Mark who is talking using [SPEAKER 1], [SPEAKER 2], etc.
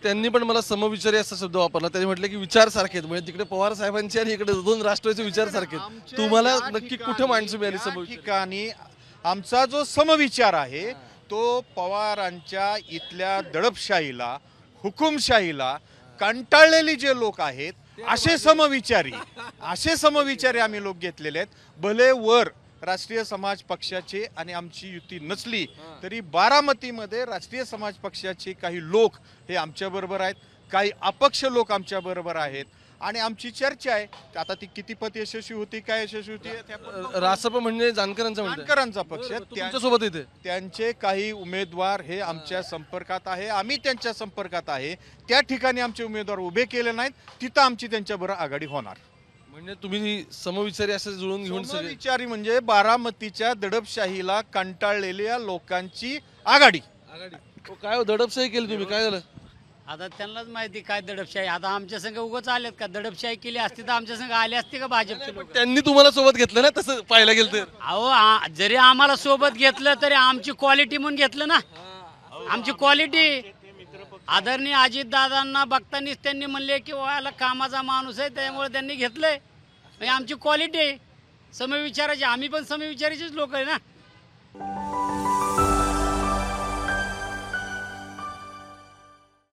[SPEAKER 1] त्यांनी पण मला समविचारी असा शब्द वापरला. त्यांनी म्हटलं की विचार सारखे आहेत, म्हणजे तिकडे पवार साहेबांचे आणि इकडे दोन राष्ट्रवादीचे विचार सारखे आहेत.
[SPEAKER 2] आमच्या
[SPEAKER 1] तुम्हाला
[SPEAKER 2] या
[SPEAKER 1] नक्की
[SPEAKER 2] ठिकाणी-
[SPEAKER 1] कुठे माणसं मिळाली
[SPEAKER 2] या
[SPEAKER 1] समविचारी?
[SPEAKER 2] ठिकाणी आमचा जो समविचार आहे तो पवारांच्या इथल्या दडपशाहीला, हुकुमशाहीला कंटाळलेली जे लोक आहेत असे समविचारी आम्ही लोक घेतलेले आहेत. भले वर राष्ट्रीय समाज पक्षाचे आणि आमची युती नसली तरी बारामतीमध्ये राष्ट्रीय समाज पक्षाचे काही लोक हे आमच्या बरोबर आहेत, काही अपक्ष लोक आमच्या बरोबर आहेत आणि आमची चर्चा आहे. आता ती किती पत यशस्वी होती, काय यशस्वी होती
[SPEAKER 1] रासप म्हणजे जानकरांचा म्हणताय?
[SPEAKER 2] जानकरांचा पक्ष
[SPEAKER 1] तुमच्यासोबत येते.
[SPEAKER 2] त्यांचे काही उमेदवार हे आमच्या संपर्कात आहे, आम्ही त्यांच्या संपर्कात आहे. त्या ठिकाणी आमचे उमेदवार उभे केले नाहीत, तिथं आमची त्यांच्याबरोबर आघाडी होणार.
[SPEAKER 1] म्हणजे तुम्ही समविचारी असं जुळून घेऊन सगळे
[SPEAKER 2] विचारी म्हणजे बारामतीच्या दडपशाहीला कंटाळलेल्या लोकांची आघाडी.
[SPEAKER 1] काय दडपशाही केली तुम्ही? काय झालं?
[SPEAKER 3] आता त्यांनाच माहिती काय दडपशाही. आता आमच्या संघ उगाच आलेत का? दडपशाही केली असती तर आमच्या संघ आले असते का भाजपचे लोक?
[SPEAKER 1] त्यांनी तुम्हाला सोबत घेतलं ना, तसं पाहायला गेलं तर.
[SPEAKER 3] अहो जरी आम्हाला सोबत घेतलं तरी आमची क्वालिटी म्हणून घेतलं ना. आमची क्वालिटी आदरणीय अजितदादांना बघतानीच त्यांनी म्हणले की याला कामाचा माणूस आहे, त्यामुळे त्यांनी घेतलंय. आमची क्वालिटी समविचाराची, आम्ही पण समविचाराचीच लोक आहे ना.